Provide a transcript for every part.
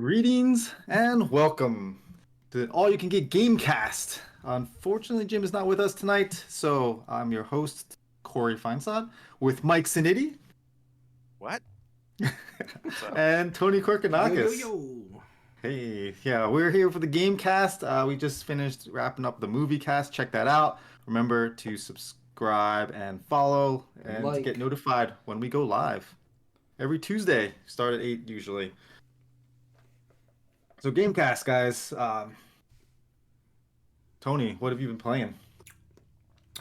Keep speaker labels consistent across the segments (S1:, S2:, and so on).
S1: Greetings and welcome to All You Can Get Gamecast. Unfortunately, Jim is not with us tonight, so I'm your host, Corey Feinsod, with Mike Siniti
S2: What? What's up?
S1: and Tony
S3: Yo, yo,
S1: Korkanakis.
S3: yo.
S1: Hey, yeah, we're here for the Gamecast. We just finished wrapping up the movie cast. Check that out. Remember to subscribe and follow
S3: And
S1: and to get notified when we go live. Every Tuesday, start at 8 usually. So Gamecast, guys. Tony, what have you been playing?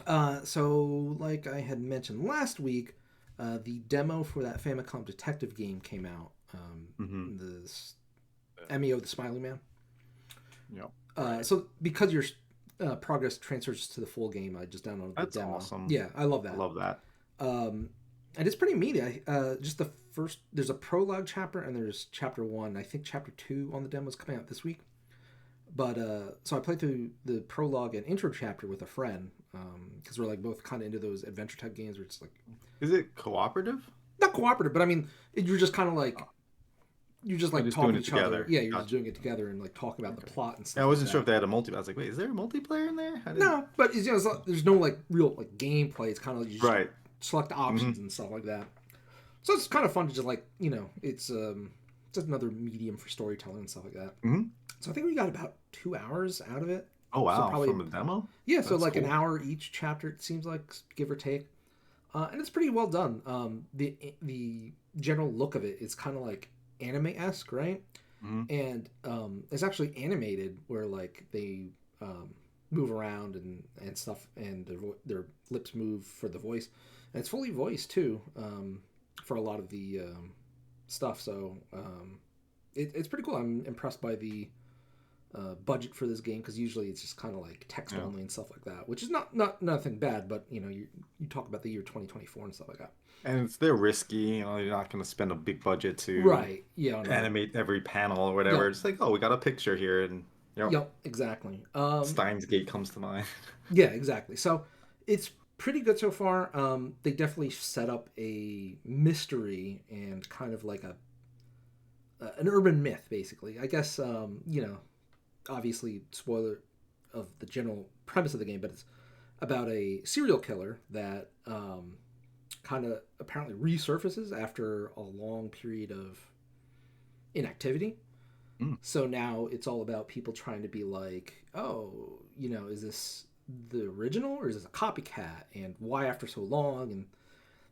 S3: Like I had mentioned last week, the demo for that Famicom detective game came out. The MEO, the Smiley Man.
S1: Yep.
S3: So because your progress transfers to the full game, I just downloaded
S1: That's
S3: the demo.
S1: awesome.
S3: Yeah, I love that.
S1: I love that.
S3: And it's pretty meaty. Just the first, there's a prologue chapter and there's chapter 1. I think chapter 2 on the demo is coming out this week. But so I played through the prologue and intro chapter with a friend because we're like both kind of into those adventure type games where it's like
S1: Is it cooperative?
S3: not cooperative, but I mean you're just kind of like you're just like
S1: just
S3: talking
S1: doing
S3: to
S1: it
S3: each other.
S1: together.
S3: Yeah, you're
S1: Gotcha.
S3: just doing it together and like talk about the plot and stuff.
S1: Yeah, I wasn't
S3: like
S1: sure if
S3: that.
S1: they had a multi. I was like, wait, is there a multiplayer in there?
S3: No, but it's, there's no like real like gameplay. It's kind of like you just
S1: Right.
S3: select options and stuff like that. So it's kind of fun to just like it's just another medium for storytelling and stuff like that.
S1: Mm-hmm.
S3: So I think we got about 2 hours out of it.
S1: Oh wow,
S3: So probably,
S1: from the demo?
S3: yeah, so
S1: That's
S3: like
S1: cool.
S3: an hour each chapter, it seems like, give or take, and it's pretty well done. The general look of it is kind of like anime-esque, right?
S1: Mm-hmm.
S3: And it's actually animated where like they move around and stuff, and their lips move for the voice, and it's fully voiced too for a lot of the stuff. So it's pretty cool. I'm impressed by the budget for this game because usually it's just kind of like text only and stuff like that, which is not nothing bad, but you talk about the year 2024 and stuff like that.
S1: And they're risky. You're not going to spend a big budget to
S3: Right? Yeah. No.
S1: animate every panel or whatever.
S3: Yep.
S1: It's like, oh, we got a picture here, and
S3: Yep. Exactly.
S1: Steins Gate comes to mind.
S3: Yeah. Exactly. So it's pretty good so far. They definitely set up a mystery and kind of like an urban myth, basically. I guess obviously spoiler of the general premise of the game, but it's about a serial killer that kind of apparently resurfaces after a long period of inactivity.
S1: Mm.
S3: So now it's all about people trying to be like, oh, is this the original or is this a copycat? And why after so long? And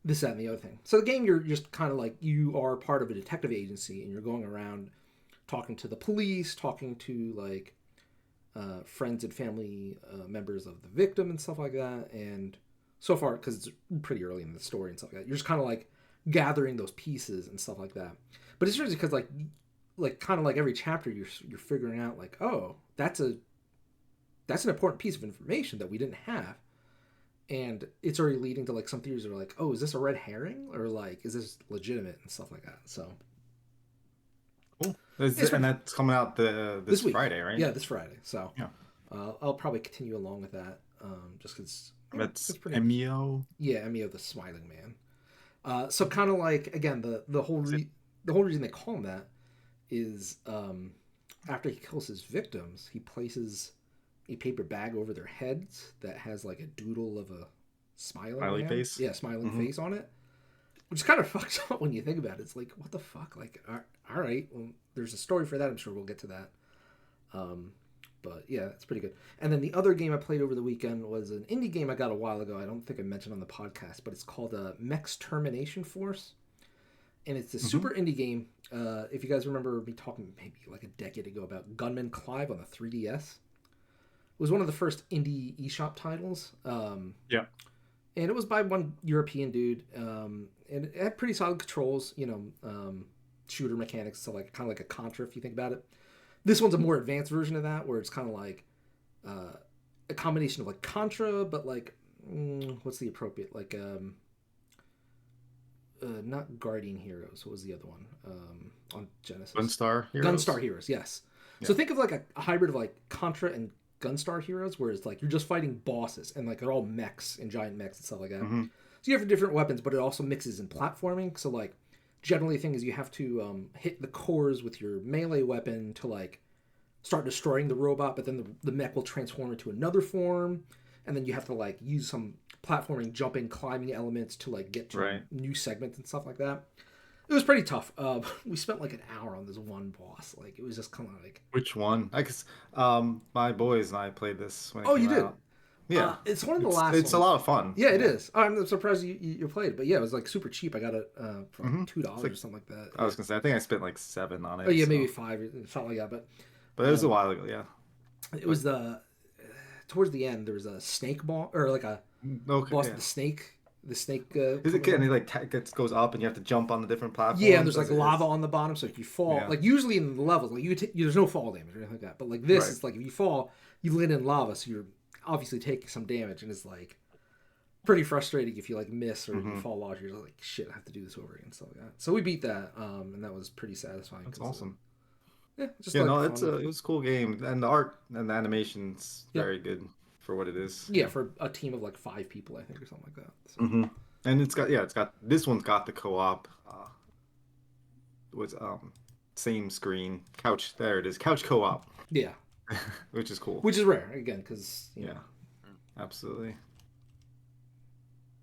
S3: this, that, and the other thing. So the game, you're just kind of like, you are part of a detective agency and you're going around talking to the police, talking to like friends and family members of the victim and stuff like that. And so far, because it's pretty early in the story and stuff like that, you're just kind of like gathering those pieces and stuff like that. But it's interesting because like kind of like every chapter, you're figuring out like, oh, that's an important piece of information that we didn't have. And it's already leading to like some theories that are like, oh, is this a red herring or like is this legitimate and stuff like that. So
S1: Cool. And that's coming out this
S3: week.
S1: Friday, right?
S3: Yeah, this Friday. So
S1: yeah,
S3: I'll probably continue along with that just because
S1: that's
S3: it's pretty.
S1: MEO.
S3: Yeah, MEO the Smiling Man. So kind of like again the whole reason they call him that is after he kills his victims, he places a paper bag over their heads that has like a doodle of a
S1: Smiley
S3: man.
S1: face.
S3: Yeah, smiling face on it. Which kind of fucks up when you think about it. It's like, what the fuck? Like, all right, well, there's a story for that. I'm sure we'll get to that. But yeah, it's pretty good. And then the other game I played over the weekend was an indie game I got a while ago. I don't think I mentioned on the podcast, but it's called Mech's Termination Force. And it's a super indie game. If you guys remember me talking maybe like a decade ago about Gunman Clive on the 3DS. It was one of the first indie eShop titles.
S1: Yeah.
S3: And it was by one European dude, and it had pretty solid controls, shooter mechanics, so like kind of like a Contra if you think about it. This one's a more advanced version of that, where it's kind of like a combination of like Contra, but like what's the appropriate like not Guardian Heroes. What was the other one on Genesis?
S1: Gunstar Heroes.
S3: Gunstar Heroes, yes. Yeah. So think of like a hybrid of like Contra and Gunstar Heroes, where it's like you're just fighting bosses and like they're all mechs and giant mechs and stuff like that. So you have different weapons, but it also mixes in platforming. So like generally the thing is you have to hit the cores with your melee weapon to like start destroying the robot, but then the mech will transform into another form, and then you have to like use some platforming, jumping, climbing elements to like get to new segments and stuff like that. It was pretty tough. We spent like an hour on this one boss. Like it was just kind of like.
S1: Which one? I guess my boys and I played this when it
S3: Oh,
S1: came
S3: you did.
S1: out. Yeah,
S3: It's one of the last.
S1: It's
S3: ones.
S1: a lot of fun.
S3: Yeah, it is. I'm surprised you played it, but yeah, it was like super cheap. I got it for like $2
S1: like,
S3: or something like that.
S1: I was gonna say I think I spent like 7 on it.
S3: Oh yeah,
S1: so.
S3: maybe 5, something like that.
S1: But it was a while ago. Yeah.
S3: It was towards the end. There was a snake ball or like a boss.
S1: Yeah.
S3: The snake.
S1: Is it and he like goes up and you have to jump on the different platforms?
S3: Yeah, and there's like lava on the bottom, so if you fall,
S1: Yeah.
S3: like usually in the levels, like there's no fall damage or anything like that. But like this, it's like if you fall, you land in lava, so you're obviously taking some damage, and it's like pretty frustrating if you like miss or you fall off. You're like, shit, I have to do this over again, stuff like that. So we beat that, and that was pretty satisfying.
S1: That's awesome.
S3: Just
S1: yeah,
S3: like
S1: no,
S3: fun.
S1: it was a cool game, and the art and the animation's very good for what it is.
S3: Yeah, for a team of like 5 people, I think, or something like that. So.
S1: And it's got this one's got the co-op. Was same screen couch. There it is, couch co-op.
S3: Yeah,
S1: which is cool.
S3: Which is rare again, because you know.
S1: Absolutely.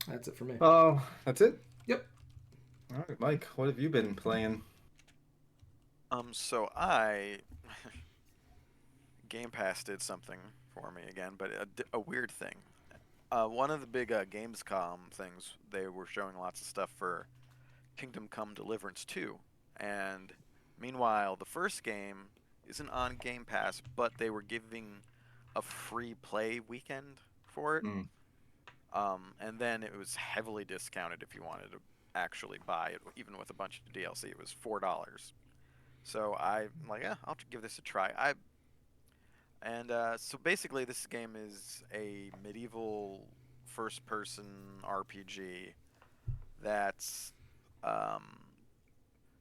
S3: That's it for me.
S1: Oh, that's it.
S3: Yep.
S1: All right, Mike, what have you been playing?
S2: So I Game Pass did something for me again, but a weird thing. One of the big Gamescom things, they were showing lots of stuff for Kingdom Come Deliverance 2, and meanwhile, the first game isn't on Game Pass, but they were giving a free play weekend for it. And then it was heavily discounted if you wanted to actually buy it, even with a bunch of DLC. It was $4. So I'm like, yeah, I'll give this a try. So basically, this game is a medieval first-person RPG that's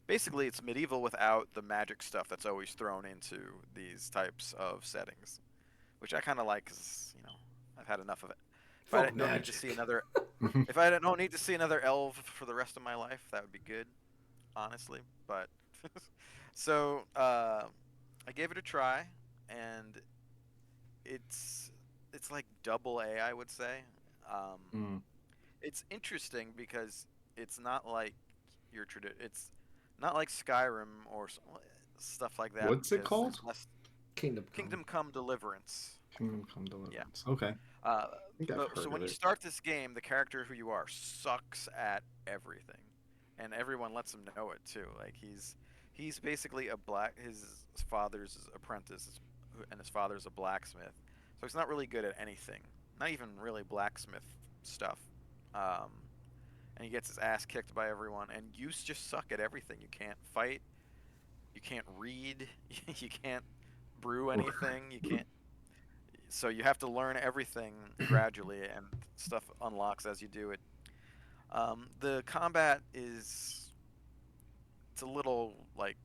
S2: basically it's medieval without the magic stuff that's always thrown into these types of settings, which I kind of like because I've had enough of it. If I don't need to see another, if I don't need to see another elf for the rest of my life, that would be good, honestly. But so I gave it a try, and it's like double A, I would say. It's interesting because it's not like it's not like Skyrim or stuff like that.
S1: What's it called?
S3: Kingdom
S2: Come Deliverance.
S1: Kingdom Come Deliverance.
S2: Yeah.
S1: Okay.
S2: So when you start this game, the character who you are sucks at everything, and everyone lets him know it too. Like he's basically his father's apprentice, and his father's a blacksmith, so he's not really good at anything. Not even really blacksmith stuff. And he gets his ass kicked by everyone. And you just suck at everything. You can't fight. You can't read. You can't brew anything. You can't. So you have to learn everything gradually, and stuff unlocks as you do it. The combat it's a little, like,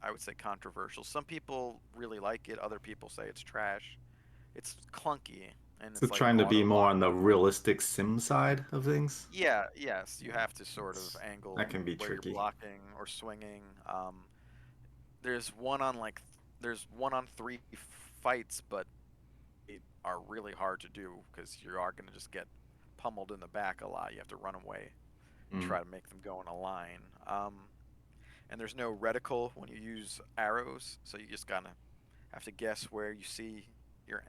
S2: I would say controversial. Some people really like it. Other people say it's trash. It's clunky. And
S1: it's like trying to be more on the realistic sim side of things.
S2: Yeah, yes, you have to sort of angle
S1: that can be
S2: where
S1: tricky.
S2: You're blocking or swinging. There's one on 3 fights, but they are really hard to do because you are going to just get pummeled in the back a lot. You have to run away and try to make them go in a line. And there's no reticle when you use arrows, so you just gotta have to guess where you see you're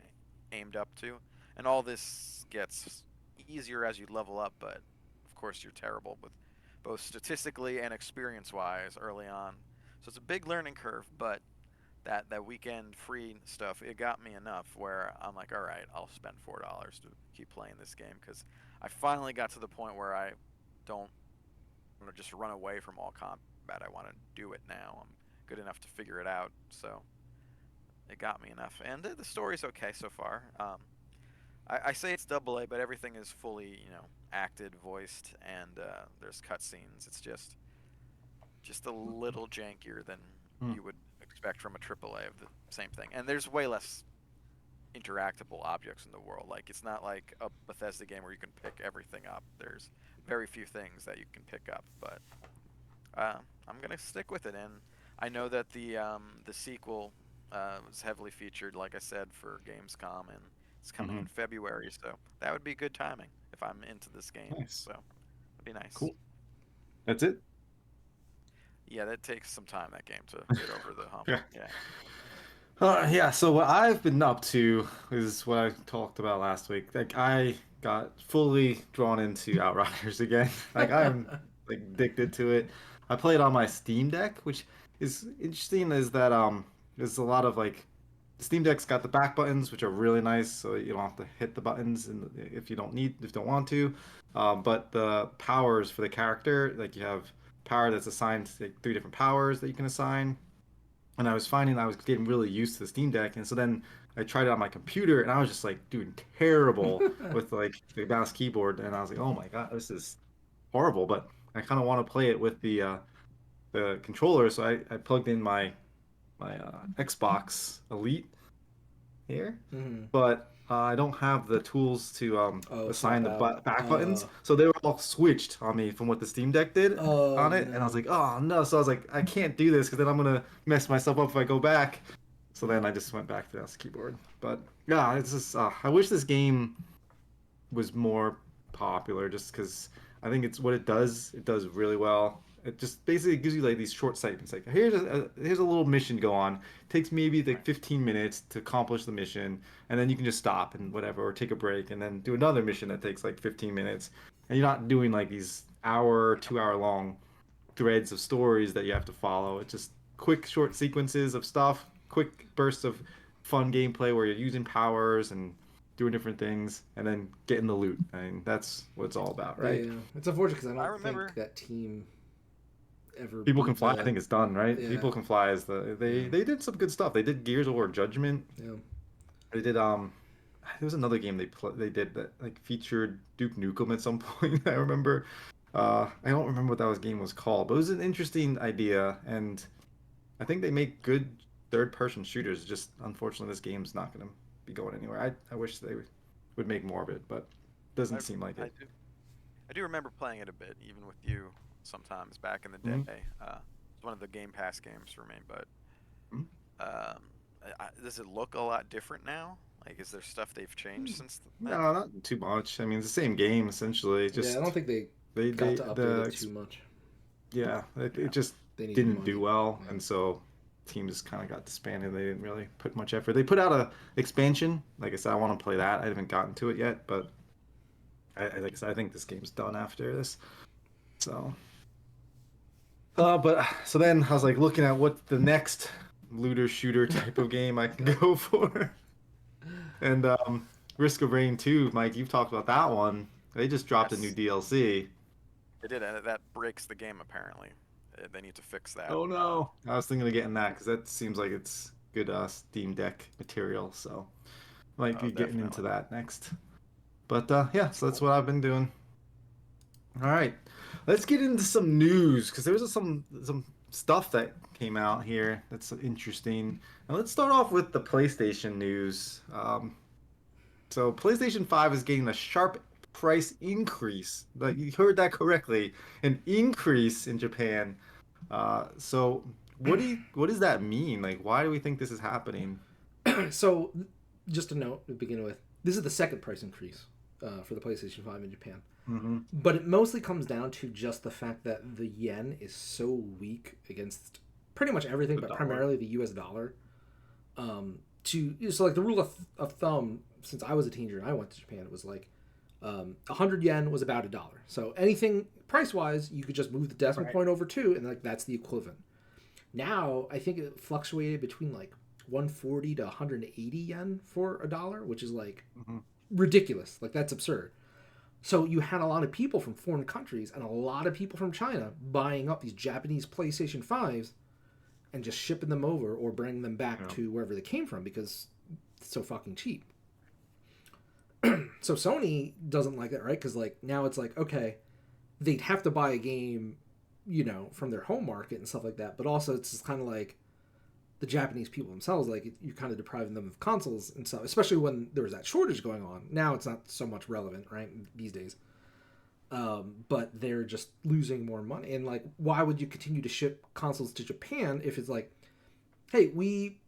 S2: aimed up to. And all this gets easier as you level up, but of course you're terrible with both statistically and experience-wise early on. So it's a big learning curve, but that weekend free stuff, it got me enough where I'm like, all right, I'll spend $4 to keep playing this game, because I finally got to the point where I don't want to just run away from all combat. I want to do it now. I'm good enough to figure it out, so it got me enough. And the story's okay so far. I say it's AA, but everything is fully, acted, voiced, and there's cutscenes. It's just a little jankier than you would expect from a AAA of the same thing. And there's way less interactable objects in the world. Like, it's not like a Bethesda game where you can pick everything up. There's very few things that you can pick up, but I'm gonna stick with it, and I know that the sequel was heavily featured, like I said, for Gamescom, and it's coming
S1: Hmm.
S2: in February, so that would be good timing if I'm into this game.
S1: Nice.
S2: So it'd be nice.
S1: Cool. That's it.
S2: Yeah, that takes some time that game to get over the hump.
S1: Yeah.
S2: Yeah.
S1: Yeah, so what I've been up to is what I talked about last week. Like I got fully drawn into Outriders again. Like I'm like addicted to it. I play it on my Steam Deck, which is interesting is that there's a lot of like the Steam Deck's got the back buttons, which are really nice, so you don't have to hit the buttons and if you don't want to. But the powers for the character, like you have power that's assigned to like, three different powers that you can assign, and I was finding I was getting really used to the Steam Deck, and so then I tried it on my computer, and I was just like doing terrible with like the mouse keyboard, and I was like, oh my God, this is horrible. But I kind of want to play it with the controller, so I plugged in my Xbox Elite here,
S3: Hmm.
S1: but I don't have the tools to
S3: Oh,
S1: assign
S3: swap
S1: the
S3: out.
S1: back buttons, so they were all switched on me from what the Steam Deck did
S3: Oh
S1: on it, and I was
S3: no.
S1: like, oh no! So I was like, I can't do this because then I'm gonna mess myself up if I go back. So then I just went back to the mouse keyboard. But yeah, it's just I wish this game was more popular just because I think it's what it does. It does really well. It just basically gives you like these short segments. Like here's a little mission go on. It takes maybe like
S2: Right.
S1: 15 minutes to accomplish the mission, and then you can just stop and whatever, or take a break, and then do another mission that takes like 15 minutes. And you're not doing like these hour, 2 hour long threads of stories that you have to follow. It's just quick, short sequences of stuff, quick bursts of fun gameplay where you're using powers and doing different things, and then getting the loot. I mean, that's what it's all about, right?
S3: Yeah, it's unfortunate because I
S2: I
S3: don't think
S2: remember.
S3: that team ever
S1: People Can
S3: beat
S1: Fly, I
S3: the.
S1: think it's done, right?
S3: Yeah,
S1: People Can Fly is
S3: yeah,
S1: they did some good stuff. They did Gears of War Judgment.
S3: yeah.
S1: They did there was another game they did that like featured Duke Nukem at some point. I remember. I don't remember what game was called, but it was an interesting idea, and I think they make good third-person shooters. Just unfortunately, this game's not going to be going anywhere. I wish they would make more of it, but
S2: I
S1: doesn't seem like
S2: I
S1: it.
S2: do I do remember playing it a bit, even with you sometimes back in the
S1: Hmm.
S2: day. It's one of the Game Pass games for me, but um, does it look a lot different now? Like, is there stuff they've changed since then?
S1: No, not too much. I mean, it's the same game essentially.
S3: Yeah, I don't
S1: Just
S3: think they got
S1: they
S3: to update
S1: the
S3: it too much.
S1: yeah, it
S2: Yeah.
S1: just
S3: They needed
S1: didn't do
S3: money.
S1: well,
S3: Yeah.
S1: and so teams kind of got disbanded. They didn't really put much effort. They put out a expansion. Like I said, I want to play that. I haven't gotten to it yet, but like I said, I think this game's done after this. So, but so then I was like looking at what the next looter shooter type of game I can go for, and Risk of Rain 2, Mike, you've talked about that one. They just dropped a new
S2: Yes,
S1: DLC.
S2: they did, and that breaks the game apparently. They need to fix that.
S1: Oh no. I was thinking of getting that because that seems like it's good Steam Deck material, so might
S2: Oh,
S1: be getting into
S2: definitely.
S1: that next. But yeah, so that's
S2: Cool.
S1: what I've been doing. All right, let's get into some news because there was some stuff that came out here that's interesting. And let's start off with the PlayStation news. So PlayStation 5 is getting a sharp price increase. Like you heard that correctly, an increase in Japan. So what does that mean? Like why do we think this is happening?
S3: So, just a note to begin with, this is the second price increase for the PlayStation 5 in Japan.
S1: Hmm.
S3: But it mostly comes down to just the fact that the yen is so weak against pretty much everything,
S1: The
S3: but
S1: dollar.
S3: primarily the US dollar. So like the rule of thumb since I was a teenager and I went to Japan, it was like 100 yen was about $1. So anything price wise, you could just move the decimal
S1: Right.
S3: point over two, and like that's the equivalent. Now I think it fluctuated between like 140 to 180 yen for $1, which is like
S1: Hmm.
S3: ridiculous. Like that's absurd. So you had a lot of people from foreign countries and a lot of people from China buying up these Japanese PlayStation 5s and just shipping them over or bringing them back
S1: Yeah.
S3: to wherever they came from because it's so fucking cheap. So Sony doesn't like it, right? Because like now it's like, okay, they'd have to buy a game, from their home market and stuff like that. But also it's just kind of like the Japanese people themselves, like you're kind of depriving them of consoles and stuff, especially when there was that shortage going on. Now it's not so much relevant, right? These days. but they're just losing more money. And like, why would you continue to ship consoles to Japan if it's like, hey, we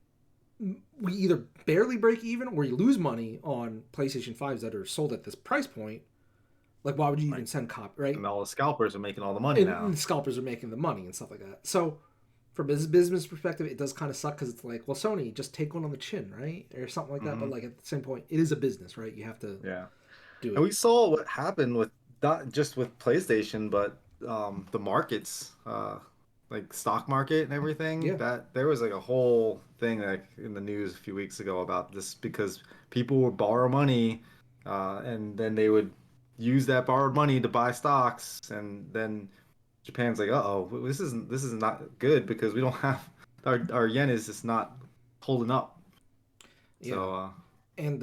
S3: either barely break even or you lose money on PlayStation 5s that are sold at this price point. Like, why would you even
S1: Right.
S3: send copy, right?
S1: And all the scalpers are making all the money
S3: And
S1: now.
S3: scalpers are making the money and stuff like that. So, from a business perspective, it does kind of suck because it's like, well, Sony, just take one on the chin, right? Or something like that. But,
S1: Hmm.
S3: like, at the same point, it is a business, right? You have to
S1: Yeah.
S3: do
S1: And
S3: it.
S1: we saw what happened with not just with PlayStation, but the markets, like stock market and everything.
S3: Yeah.
S1: That there was like a whole thing like in the news a few weeks ago about this because people would borrow money, and then they would use that borrowed money to buy stocks, and then Japan's like, uh-oh, this is not good because we don't have our yen is just not holding up.
S3: Yeah.
S1: So
S3: And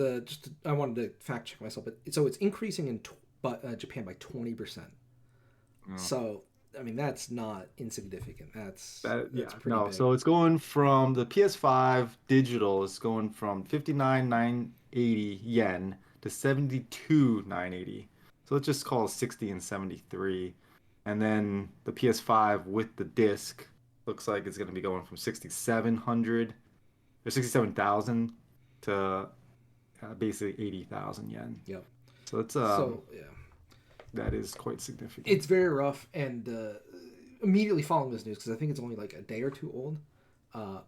S3: I wanted to fact check myself, but so it's increasing in Japan by 20%.
S1: uh,
S3: So, I mean, that's not insignificant. That's
S1: Yeah,
S3: pretty
S1: no.
S3: big.
S1: So it's going from the PS5 digital is going from 59,980 yen to 72,980. So let's just call it 60 and 73. And then the PS5 with the disc looks like it's going to be going from 6,700 or 67,000 to basically 80,000 yen.
S3: Yep.
S1: So it's
S3: So, yeah.
S1: that is quite significant.
S3: It's very rough. And immediately following this news, because I think it's only like a day or two old,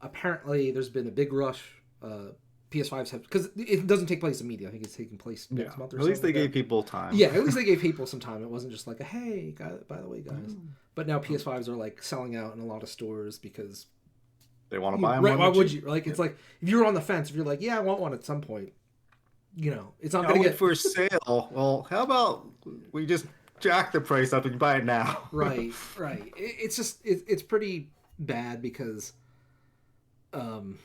S3: apparently there's been a big rush. PS5s have, because it doesn't take place immediately. I think it's taking place
S1: Yeah.
S3: next month or
S1: At
S3: something
S1: least they
S3: like
S1: gave
S3: that.
S1: people time.
S3: Yeah, at least they gave people some time. It wasn't just like a hey, by the way, guys.
S1: Mm.
S3: But now PS5s are like selling out in a lot of stores because
S1: They want to buy them
S3: right?
S1: when
S3: Why
S1: they're
S3: would
S1: cheap.
S3: you? Like, it's like if you're on the fence, if you're like, yeah, I want one at some point, it's not
S1: I'll
S3: gonna
S1: wait
S3: get
S1: for a sale. Well, how about we just jack the price up and you buy it now?
S3: right, right. It's just it's pretty bad because um,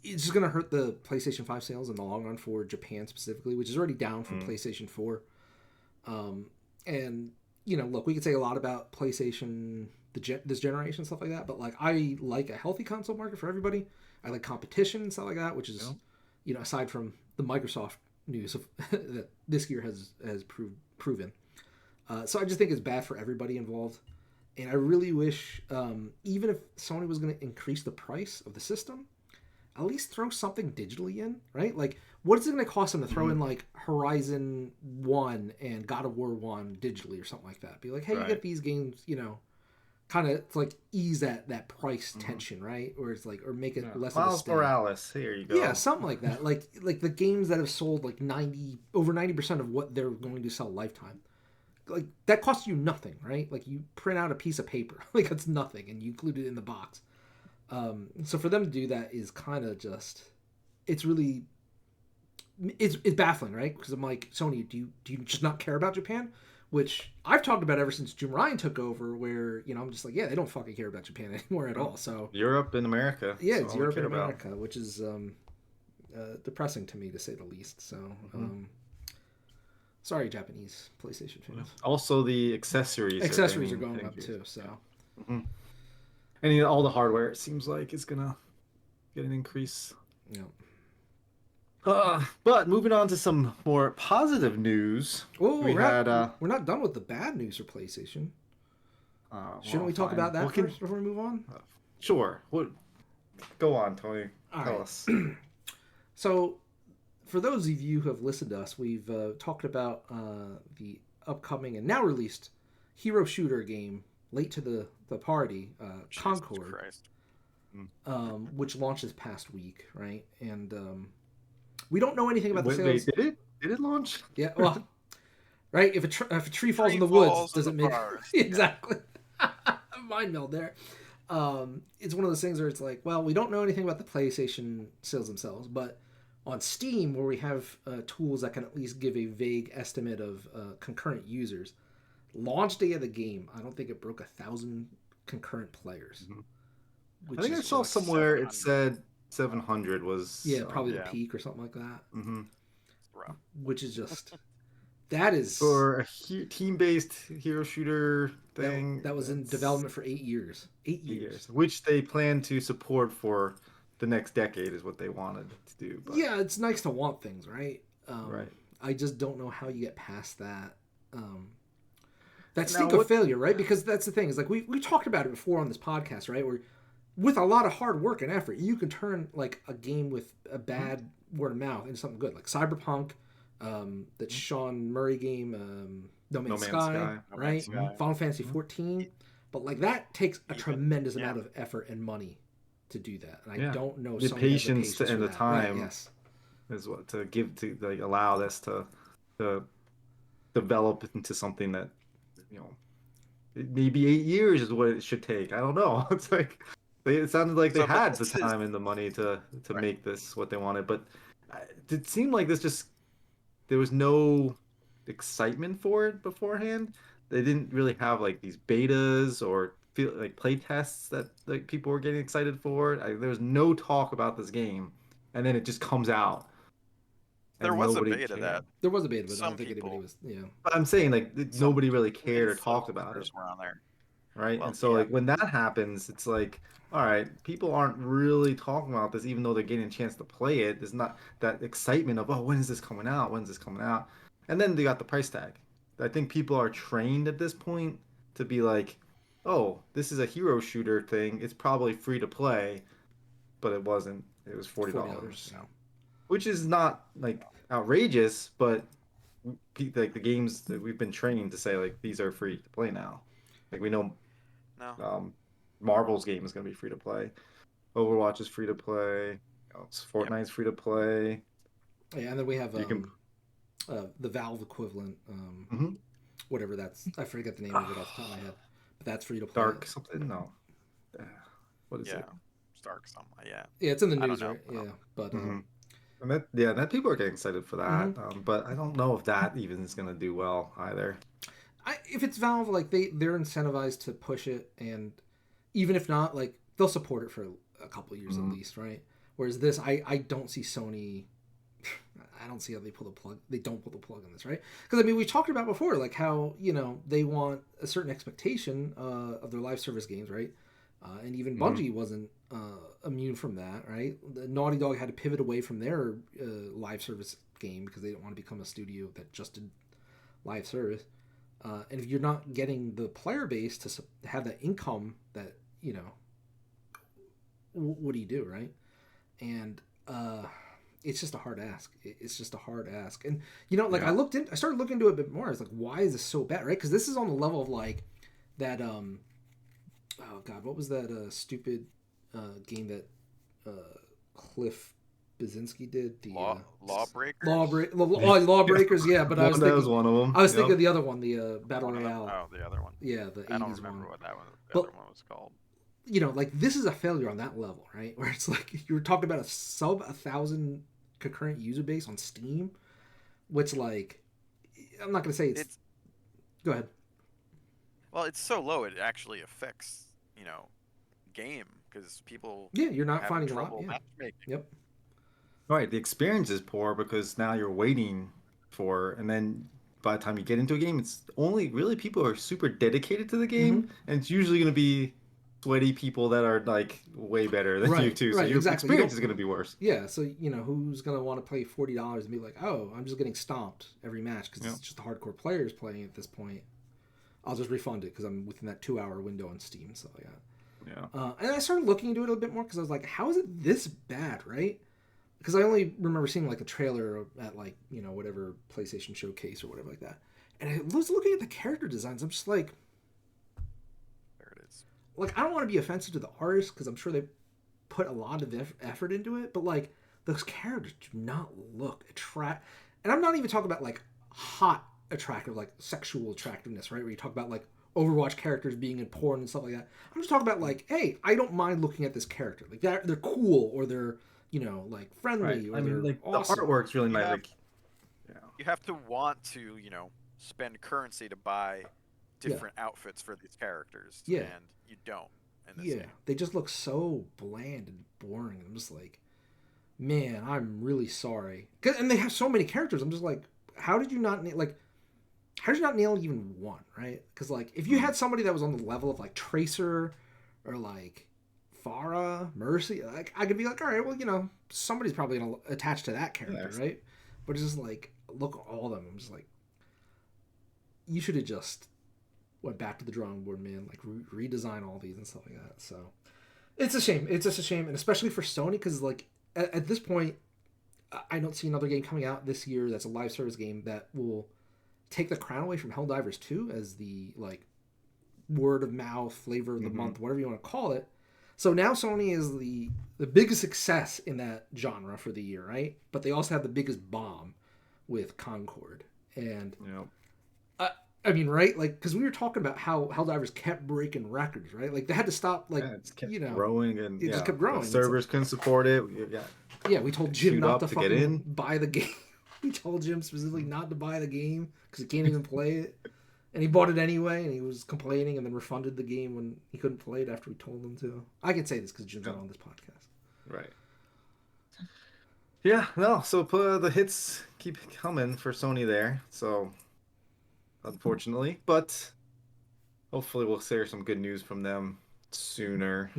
S3: it's just gonna hurt the PlayStation 5 sales in the long run for Japan specifically, which is already down from
S1: Mm.
S3: PlayStation 4. And look, we could say a lot about PlayStation this generation stuff like that, but like I like a healthy console market for everybody. I like competition and stuff like that, which is
S1: Yeah.
S3: aside from the Microsoft news of that this year has proven. So I just think it's bad for everybody involved, and I really wish even if Sony was going to increase the price of the system, at least throw something digitally in, right? Like, what is it going to cost them to throw
S1: Mhm.
S3: in like Horizon 1 and God of War 1 digitally or something like that? Be like, hey, you get
S1: Right.
S3: these games, kind of like ease that price
S1: Mhm.
S3: tension, right? Or it's like, or make it
S1: Yeah.
S3: less of a
S1: Miles
S3: sting.
S1: Morales. Here you
S3: Yeah,
S1: go.
S3: something like that. Like the games that have sold like over 90% of what they're going to sell lifetime. Like that costs you nothing, right? Like you print out a piece of paper, like that's nothing, and you include it in the box. So for them to do that is kind of just, it's really, it's baffling, right? Because I'm like, Sony, do you just not care about Japan? Which I've talked about ever since Jim Ryan took over, where I'm just like, yeah, they don't fucking care about Japan anymore at
S1: No.
S3: all. So
S1: Europe and America.
S3: yeah,
S1: That's
S3: it's
S1: all we
S3: Europe
S1: care
S3: and
S1: about.
S3: America, which is depressing to me to say the least. So
S1: Mhm.
S3: sorry, Japanese PlayStation
S1: Yeah.
S3: fans.
S1: Also, the accessories are
S3: Accessories are
S1: getting
S3: going up
S1: increased.
S3: too. So
S1: Yeah. Mhm. And all the hardware, it seems like, is gonna get an increase.
S3: yeah.
S1: But moving on to some more positive news,
S3: Oh,
S1: we had
S3: we're not done with the bad news for PlayStation. Shouldn't
S1: well,
S3: we talk
S1: fine.
S3: about that first before we move on?
S1: Uh, sure. What? Go on, Tony.
S3: All
S1: Tell
S3: right.
S1: us.
S3: So, for those of you who have listened to us, we've talked about the upcoming and now released hero shooter game, late to the party,
S2: Jesus
S3: Concord,
S2: Christ.
S1: Mm.
S3: which launched this past week, right? And we don't know anything about the
S1: Wait,
S3: sales.
S1: did it? Did it launch?
S3: Yeah, well, right. If a tree falls
S2: Tree
S3: in the woods,
S2: falls in
S3: does
S2: the
S3: it make
S2: forest.
S3: exactly? Mind meld there. It's one of those things where it's like, well, we don't know anything about the PlayStation sales themselves, but on Steam, where we have tools that can at least give a vague estimate of concurrent users, launch day of the game, I don't think it broke 1,000 concurrent players,
S1: Mhm. I
S3: which
S1: think I
S3: is
S1: saw
S2: Like
S3: just
S1: somewhere it
S2: 700.
S1: said 700 was.
S3: yeah, probably the
S2: Yeah.
S3: peak or something like that,
S1: Mhm.
S2: Rough.
S3: which is just that is
S1: For a team-based hero shooter thing.
S3: that was in
S1: That's
S3: development for 8 years. 8 years.
S1: which they plan to support for the next decade, is what they wanted to do. But
S3: Yeah, it's nice to want things, right?
S1: right.
S3: I just don't know how you get past that. that
S1: Now,
S3: stink of failure, right? Because that's the thing is like we talked about it before on this podcast, right? Where with a lot of hard work and effort, you can turn like a game with a bad word of mouth into something good, like Cyberpunk, that Sean Murray game, No
S1: No
S3: Man's
S1: Man's
S3: Sky,
S1: Sky.
S2: No Man's
S3: right?
S2: Sky.
S3: Final Fantasy 14, but like that takes a
S2: Even
S3: tremendous
S2: yeah.
S3: amount of effort and money to do that, and I
S1: Yeah.
S3: don't know
S1: The
S3: Sony has the
S1: patience
S3: patience
S1: and
S3: for
S1: the
S3: that. Right?
S1: time
S3: Yes.
S1: is what to give to like allow this to develop into something that you know maybe 8 years is what it should take. I don't know. It's like it sounded like they
S2: So, but
S1: had the
S2: this is
S1: time and the money to
S2: right.
S1: make this what they wanted, but it seemed like this just there was no excitement for it beforehand. They didn't really have like these betas or feel like play tests that like people were getting excited for. There was no talk about this game, and then it just comes out
S2: There
S1: and
S2: was a
S1: nobody
S2: beta
S1: cared.
S2: that
S3: There was a beta, but I don't
S2: some
S3: think anybody
S2: people,
S3: was. Yeah.
S1: But I'm saying like
S2: some
S1: nobody really cared or talked about it,
S2: influencers were on there.
S1: right?
S2: Well,
S1: And so
S2: yeah,
S1: like when that happens, it's like, all right, people aren't really talking about this, even though they're getting a chance to play it. There's not that excitement of, oh, when is this coming out? When's this coming out? And then they got the price tag. I think people are trained at this point to be like, oh, this is a hero shooter thing. It's probably free to play, but it wasn't. It was
S3: $40.
S1: $40,
S3: Yeah.
S1: which is not like outrageous, but like the games that we've been trained to say like these are free to play now. Like we know
S2: no,
S1: um, Marvel's game is going to be free to play. Overwatch is free to play.
S2: yep,
S1: Fortnite's free to play.
S3: Yeah, and then we have
S1: You can
S3: the Valve equivalent,
S1: Mhm.
S3: whatever that's. I forget the name of it off the top of my head, but that's free to play.
S1: Dark something. No, Uh, what is
S2: yeah,
S1: it?
S2: Stark, some, yeah,
S3: Yeah, it's in the
S2: I don't
S3: news,
S2: know.
S3: right? Yeah, but
S1: Hmm. And that yeah, that people are getting excited for
S3: mhm.
S1: that. But I don't know if that even is going to do well either.
S3: If it's Valve, like they're incentivized to push it, and even if not, like they'll support it for a couple years at
S1: Mhm.
S3: least, right? Whereas this, I don't see Sony. I don't see how they pull the plug. They don't pull the plug on this, right? Because I mean, we talked about before, like how they want a certain expectation of their live service games, right? And even
S1: Mhm.
S3: Bungie wasn't immune from that, right? The Naughty Dog had to pivot away from their live service game because they didn't want to become a studio that just did live service. And if you're not getting the player base to have that income, that what do you do, right? And it's just a hard ask. It's just a hard ask. And like
S1: Yeah.
S3: I started looking into it a bit more. I was like, why is this so bad, right? Because this is on the level of like that. Oh God, what was that stupid game that Cliff Basinski did? The
S2: Lawbreakers.
S3: Lawbreakers. Yeah, but
S1: That was one of them.
S3: I was thinking
S1: Yep.
S3: of the other one, the Battle
S2: One of them.
S3: Royale.
S2: Oh, the other one.
S3: Yeah, the
S2: I don't
S3: 80s
S2: remember
S3: one.
S2: what that one, the
S3: But
S2: other one was called.
S3: like this is a failure on that level, right? Where it's like you were talking about a sub 1,000 concurrent user base on Steam, which like I'm not gonna say it's.
S2: It's
S3: Go ahead.
S2: well, it's so low it actually affects game because people
S3: Yeah, you're
S2: are
S3: not
S2: having
S3: finding a lot.
S2: trouble
S3: Yeah.
S2: matchmaking.
S3: Yep.
S1: Right. The experience is poor because now you're waiting for, and then by the time you get into a game, it's only really people who are super dedicated to the
S3: Mm-hmm.
S1: game, and it's usually going to be sweaty people that are like way better than you
S3: Right.
S1: too. So
S3: Right.
S1: your
S3: Exactly. You
S1: experience
S3: don't.
S1: is going to be worse.
S3: Yeah. So who's gonna want to pay $40 and be like, oh, I'm just getting stomped every match because
S1: Yeah.
S3: it's just the hardcore players playing at this point. I'll just refund it because I'm within that 2 hour window on Steam. So yeah.
S1: Yeah.
S3: And I started looking into it a bit more because I was like, how is it this bad, right? Because I only remember seeing like a trailer at like whatever PlayStation Showcase or whatever like that, and I was looking at the character designs. I'm just like
S2: There it is.
S3: I don't want to be offensive to the artists because I'm sure they put a lot of effort into it, but like those characters do not look attract. And I'm not even talking about like hot attractive, like sexual attractiveness, right? Where you talk about like Overwatch characters being in porn and stuff like that. I'm just talking about like, hey, I don't mind looking at this character. Like they're cool or they're like
S1: Right.
S3: friendly or
S1: I mean,
S3: they're
S1: like
S3: awesome.
S1: the artwork's really
S2: You
S1: nice.
S2: have
S1: Like, yeah.
S2: you have to want to spend currency to buy
S3: Yeah.
S2: different outfits for these characters,
S3: Yeah.
S2: and you don't in this
S3: Yeah,
S2: game.
S3: they just look so bland and boring. I'm just like, man, I'm really sorry. And they have so many characters. I'm just like, how did you not how did you not nail even one, right? Because like, if you had somebody that was on the level of like Tracer or like Farah, Mercy, like I could be like, all right, well, somebody's probably gonna attach to that character,
S1: Yes.
S3: right? But it's just like, look at all of them. I'm just like, you should have just went back to the drawing board, man. Like redesign all these and stuff like that. So it's a shame. It's just a shame, and especially for Sony, because like at this point, I don't see another game coming out this year that's a live service game that will take the crown away from Helldivers 2 as the like word of mouth flavor of the month, whatever you want to call it. So now Sony is the biggest success in that genre for the year, right? But they also have the biggest bomb with Concord. And I mean, right? Like, because we were talking about how Helldivers kept breaking records, right? Like they had to stop, like,
S1: it's kept
S3: you know,
S1: growing, and
S3: it just kept growing.
S1: The servers couldn't support it.
S3: We told Jim not to
S1: get in.
S3: fucking buy the game. We told Jim specifically not to buy the game because he can't even play it. And he bought it anyway, and he was complaining, and then refunded the game when he couldn't play it after we told him to. I can say this because Jim's not on this podcast.
S1: Right. Yeah, no, so the hits keep coming for Sony there, so unfortunately, but hopefully we'll hear some good news from them sooner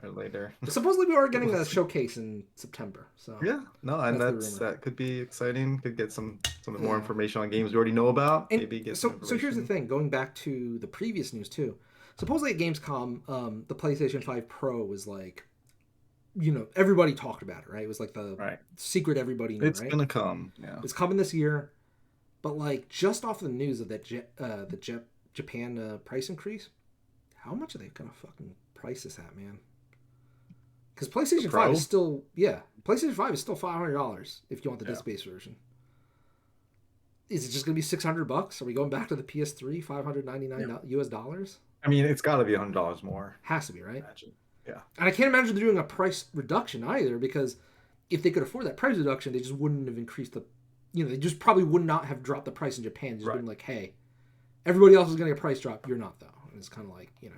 S1: or later.
S3: Supposedly we are getting a showcase in September, so
S1: yeah, no, and that could be exciting. Could get some more information on games we already know about.
S3: And
S1: maybe get
S3: so here's the thing. Going back to the previous news too, supposedly at Gamescom, the PlayStation 5 Pro was like, everybody talked about it, right? It was like the secret everybody knew.
S1: It's
S3: right?
S1: gonna come. Yeah,
S3: it's coming this year, but like just off the news of that Japan price increase, how much are they gonna fucking price this at, man? Because PlayStation 5 is still PlayStation 5 is still $500 if you want the disc-based version. Is it just gonna be $600? Are we going back to the PS3 $599 US dollars?
S1: I mean, it's got to be $100 more.
S3: Has to be, right?
S1: Imagine. Yeah.
S3: And I can't imagine they're doing a price reduction either, because if they could afford that price reduction, they just wouldn't have increased the. They just probably would not have dropped the price in Japan. Just been like, hey, everybody else is going to get a price drop. You're not, though. And it's kind of like, you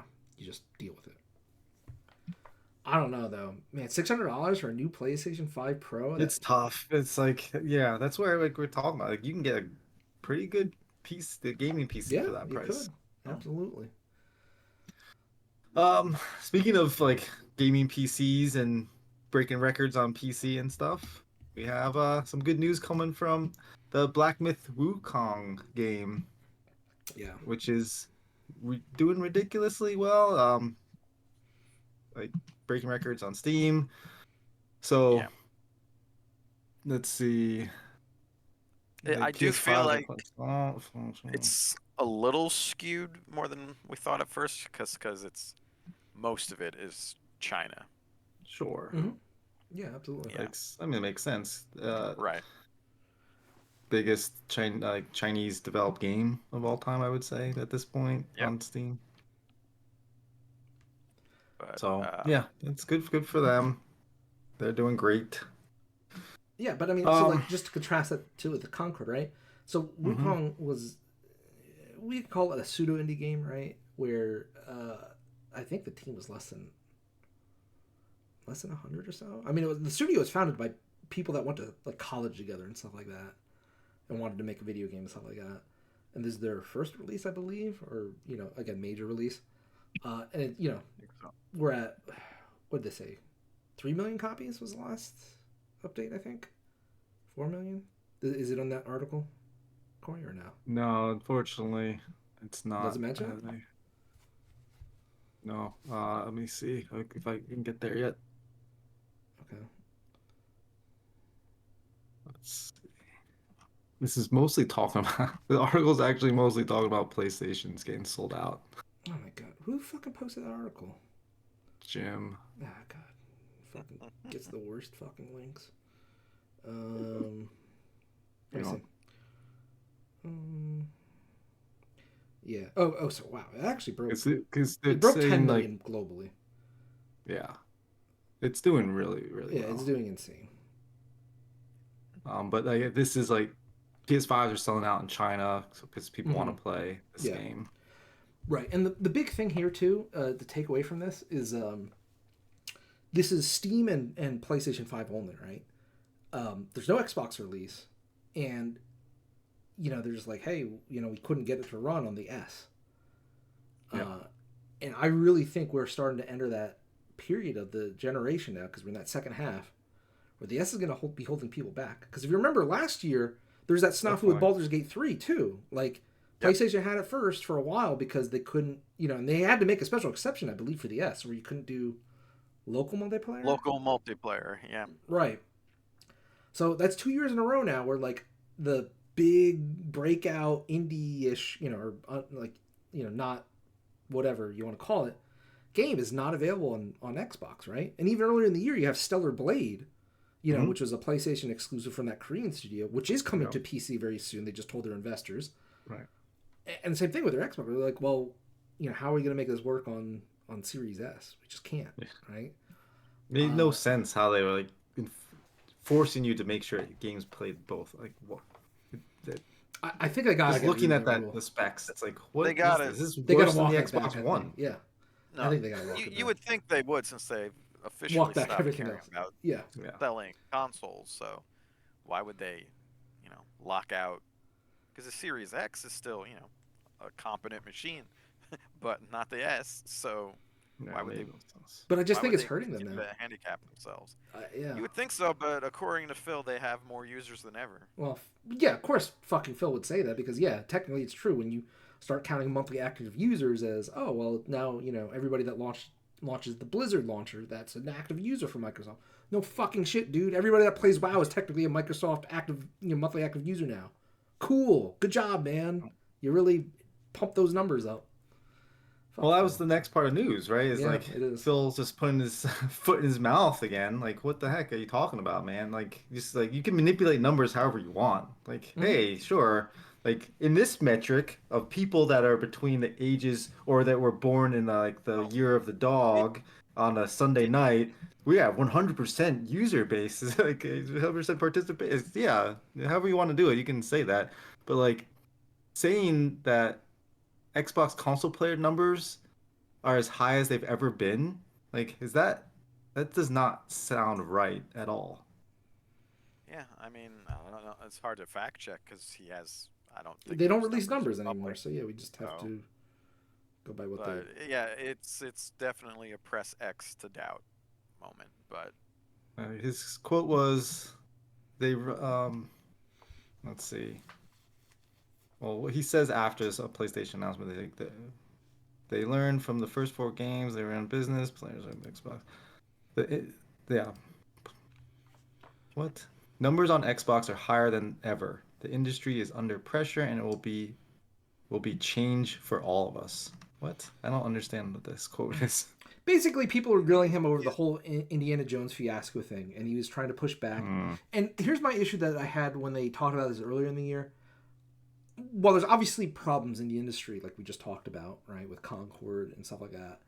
S3: just deal with it. I don't know, though. Man, $600 for a new PlayStation 5 Pro?
S1: It's tough. It's like, that's where like we're talking about. Like, you can get a pretty good piece, the gaming PC for that price.
S3: Could. Absolutely.
S1: Speaking of like gaming PCs and breaking records on PC and stuff, we have some good news coming from the Black Myth Wukong game.
S3: Yeah.
S1: Which is doing ridiculously well. Like breaking records on Steam. So let's see.
S2: I do feel like it's a little skewed more than we thought at first, because it's most of it is China.
S1: Sure.
S3: Mm-hmm. Yeah, absolutely.
S1: Yeah. I mean, it makes sense.
S2: Right.
S1: Biggest Chinese developed game of all time, I would say, at this point on Steam.
S2: But,
S1: so it's good for them. They're doing great.
S3: Yeah, but I mean, so like just to contrast that too with the Concord, right? So Wukong was, we call it a pseudo indie game, right? Where I think the team was less than 100 or so. I mean, the studio was founded by people that went to like college together and stuff like that, and wanted to make a video game and stuff like that. And this is their first release, I believe, or again, major release. And we're at, what did they say? 3 million copies was the last update, I think. 4 million? Is it on that article, Corey, or no?
S1: No, unfortunately, it's not.
S3: Doesn't mention it?
S1: No. Let me see if I can get there yet.
S3: Okay.
S1: Let's see. This is mostly talking about, the article's actually mostly talking about PlayStation's getting sold out.
S3: Oh my god. Who fucking posted that article?
S1: Jim.
S3: Ah, god. Fucking gets the worst fucking links. Let me see. Yeah. Oh, so wow. It actually broke. It broke 10 million globally.
S1: Yeah. It's doing really, really well.
S3: Yeah, it's doing insane.
S1: But this is like PS5s are selling out in China because people want to play this game.
S3: Right. And the big thing here too, to take away from this is this is Steam and PlayStation 5 only, right? There's no Xbox release, and they're just like, hey, we couldn't get it to run on the S. And I really think we're starting to enter that period of the generation now, because we're in that second half where the S is going to be holding people back. Because if you remember last year, there was that snafu with Baldur's Gate 3 too. Like,
S2: Yep.
S3: PlayStation had it first for a while because they couldn't, and they had to make a special exception, I believe, for the S, where you couldn't do local multiplayer.
S2: Local multiplayer. Yeah.
S3: Right. So that's 2 years in a row now where like the big breakout indie-ish, not whatever you want to call it, game is not available on Xbox, right? And even earlier in the year, you have Stellar Blade, which was a PlayStation exclusive from that Korean studio, which is coming to PC very soon. They just told their investors.
S1: Right.
S3: And the same thing with their Xbox. They're like, well, how are we going to make this work on Series S? We just can't, right?
S1: Made no sense how they were like forcing you to make sure games played both. Like what?
S3: I think I got
S1: just looking at the specs. It's like what
S2: they got
S1: is this?
S3: They got to
S1: than
S3: walk
S1: the
S3: it back,
S1: Xbox One.
S3: Yeah,
S2: No,
S3: I think they got to walk it back.
S2: You would think they would, since they've officially
S3: Walk back
S2: stopped
S3: everything
S2: caring
S3: else.
S2: about
S3: Yeah.
S2: selling consoles. So why would they, lock out? Because the Series X is still, a competent machine, but not the S. So why would they?
S3: But I just
S2: why
S3: think
S2: would
S3: it's
S2: they
S3: hurting them
S2: continue
S3: now.
S2: to handicap themselves.
S3: Yeah.
S2: You would think so, but according to Phil, they have more users than ever.
S3: Well, yeah, of course, fucking Phil would say that because technically it's true when you start counting monthly active users as now everybody that launches the Blizzard launcher, that's an active user for Microsoft. No fucking shit, dude. Everybody that plays WoW is technically a Microsoft active monthly active user now. Cool, good job, man. You really pumped those numbers up.
S1: Well, that was the next part of news, right? It's like
S3: it is.
S1: Phil's just putting his foot in his mouth again. Like, what the heck are you talking about, man? Like, just like you can manipulate numbers however you want. Like, hey, sure. Like in this metric of people that are between the ages or that were born in the year of the dog on a Sunday night, we have 100% user base. Like 100% participate. Yeah, however you want to do it, you can say that. But like saying that Xbox console player numbers are as high as they've ever been. Like, that does not sound right at all.
S2: Yeah, I mean, I don't know. It's hard to fact check because he has. I don't think
S3: They don't
S2: those
S3: release numbers
S2: are
S3: anymore,
S2: public.
S3: so we just have to go by what
S2: But yeah, it's definitely a press X to doubt moment. But
S1: His quote was, "They let's see. Well, what he says after this PlayStation announcement, they learned from the first 4 games they ran business players on Xbox. Yeah. What? Numbers on Xbox are higher than ever. The industry is under pressure, and it will be change for all of us. What? I don't understand what this quote is.
S3: Basically, people were grilling him over the whole Indiana Jones fiasco thing, and he was trying to push back. And here's my issue that I had when they talked about this earlier in the year. Well, there's obviously problems in the industry, like we just talked about, right, with Concord and stuff like that,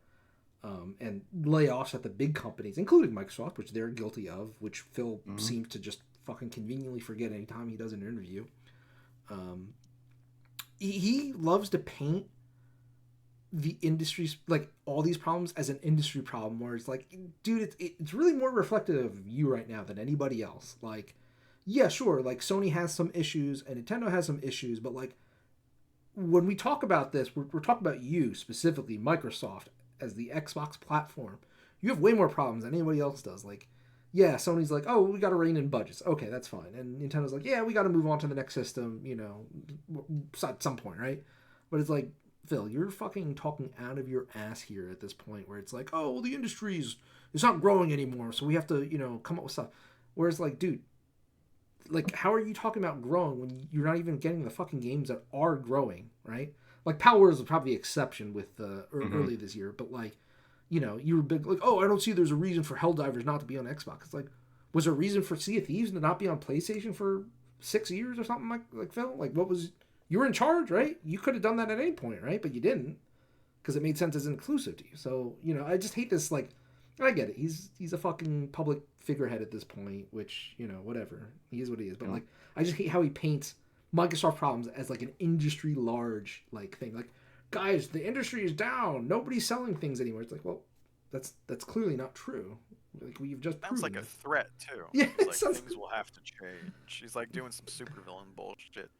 S3: and layoffs at the big companies, including Microsoft, which they're guilty of, which Phil seems to just fucking conveniently forget anytime he does an interview. He loves to paint the industry's like all these problems as an industry problem, where it's like, dude, it's really more reflective of you right now than anybody else. Like, yeah, sure, like Sony has some issues and Nintendo has some issues, but like when we talk about this, we're talking about you specifically, Microsoft, as the Xbox platform. You have way more problems than anybody else does. Like, yeah, Sony's like, oh, we got to rein in budgets. Okay, that's fine. And Nintendo's like, yeah, we got to move on to the next system, at some point, right? But it's like, Phil, you're fucking talking out of your ass here at this point, where it's like, oh, well, the industry's it's not growing anymore, so we have to, come up with stuff. Whereas, like, dude, like, how are you talking about growing when you're not even getting the fucking games that are growing, right? Like, Power is probably the exception with early this year, but like, you were big like, oh, I don't see there's a reason for Helldivers not to be on Xbox. It's like, was there a reason for Sea of Thieves to not be on PlayStation for 6 years or something like Phil? Like, what was you were in charge, right? You could have done that at any point, right? But you didn't because it made sense as inclusive to you. So, I just hate this. Like, I get it. He's a fucking public figurehead at this point, which, whatever. He is what he is. But like, I just hate how he paints Microsoft problems as like an industry large like thing. Like, guys, the industry is down. Nobody's selling things anymore. It's like, well, that's clearly not true. Like, we've just
S2: sounds
S3: proven
S2: like a
S3: it.
S2: threat too.
S3: Yeah,
S2: It's like things will have to change. She's like doing some supervillain bullshit.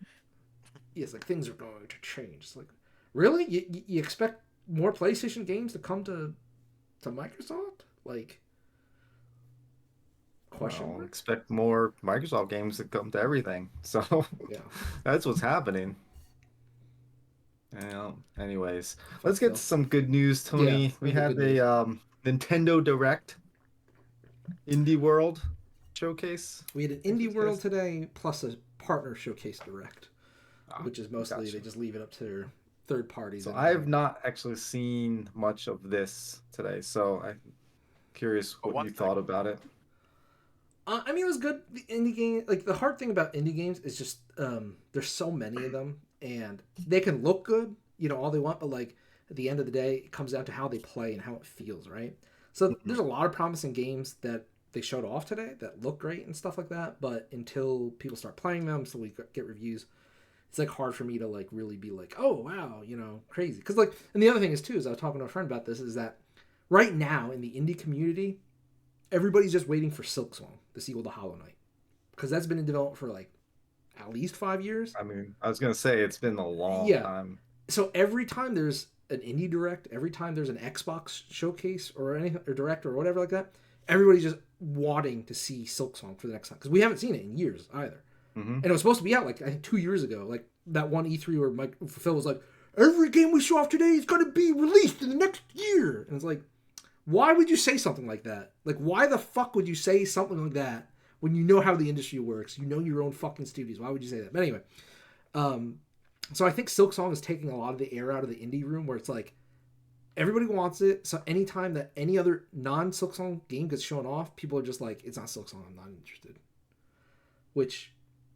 S3: It's like things are going to change. It's like, really? You expect more PlayStation games to come to Microsoft? Like, question
S1: Well,
S3: mark?
S1: expect more Microsoft games to come to everything. So
S3: Yeah.
S1: that's what's happening. Anyways,
S3: Fuck
S1: let's get
S3: Phil.
S1: to some good news,
S3: Yeah,
S1: Tony.
S3: we
S1: We
S3: have the
S1: had
S3: good news.
S1: a Nintendo Direct Indie World showcase.
S3: We had an
S1: I guess
S3: Indie
S1: it's gonna
S3: World today, plus a partner showcase direct, which is mostly they
S1: gotcha.
S3: just leave it up to their third parties
S1: So I
S3: anymore.
S1: have not actually seen much of this today, so I'm curious
S2: But
S1: what
S2: one
S1: you
S2: thing,
S1: thought about it.
S3: I mean, it was good. The indie game, like the hard thing about indie games is just there's so many of them, and they can look good, all they want, but like at the end of the day, it comes down to how they play and how it feels, right? So
S1: Mhm.
S3: there's a lot of promising games that they showed off today that look great and stuff like that, but until people start playing them, so we get reviews, it's like hard for me to like really be like, oh wow, crazy. Because like, and the other thing is too, is I was talking to a friend about this, is that right now in the indie community, everybody's just waiting for Silksong, the sequel to Hollow Knight, because that's been in development for like at least 5 years.
S1: I mean, I was gonna say it's been a long
S3: Yeah.
S1: time.
S3: So every time there's an indie direct, every time there's an Xbox showcase or anything or direct or whatever like that, everybody's just wanting to see Silksong for the next time because we haven't seen it in years either.
S1: Hmm.
S3: And it was supposed to be out like I think 2 years ago, like that one E3 where Mike Phil was like, every game we show off today is going to be released in the next year, and it's like, why would you say something like that? Like, why the fuck would you say something like that when you know how the industry works? You know your own fucking studios. Why would you say that? But anyway, um, so I think Silksong is taking a lot of the air out of the indie room where it's like everybody wants it. So anytime that any other non Silksong game gets shown off, people are just like, it's not Silksong. I'm not interested. Which,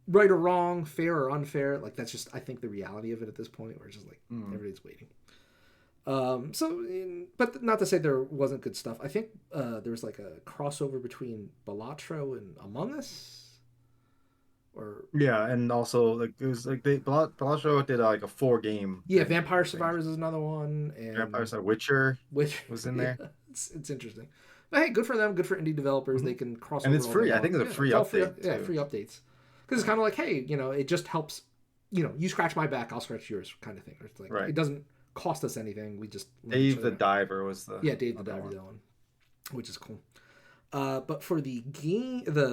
S3: right or wrong, fair or unfair, like that's just I think the reality of it at this point, where it's just like
S1: Mm.
S3: everybody's waiting. But not to say there wasn't good stuff. I think there was like a crossover between Balatro and Among Us, or
S1: Yeah, and also like it was like Bellagio did like a 4 game
S3: yeah,
S1: thing,
S3: Vampire
S1: I think.
S3: Survivors is another one,
S1: Vampire
S3: and
S1: Side Witcher
S3: which
S1: was in
S3: yeah,
S1: there.
S3: it's interesting. But hey, good for them. Good for indie developers.
S1: Hmm.
S3: They can cross
S1: And
S3: over
S1: it's
S3: all day
S1: free. I
S3: long.
S1: think it's a
S3: Yeah,
S1: free
S3: it's all free.
S1: update
S3: Yeah,
S1: too.
S3: free updates. Because it's kind of like, hey, it just helps. You scratch my back, I'll scratch yours, kind of thing. It's like
S1: Right.
S3: it doesn't cost us anything. We just lend each
S1: Dave the
S3: other.
S1: Diver was the
S3: Yeah, Dave the
S1: other
S3: Diver,
S1: one.
S3: that one, which is cool. But for the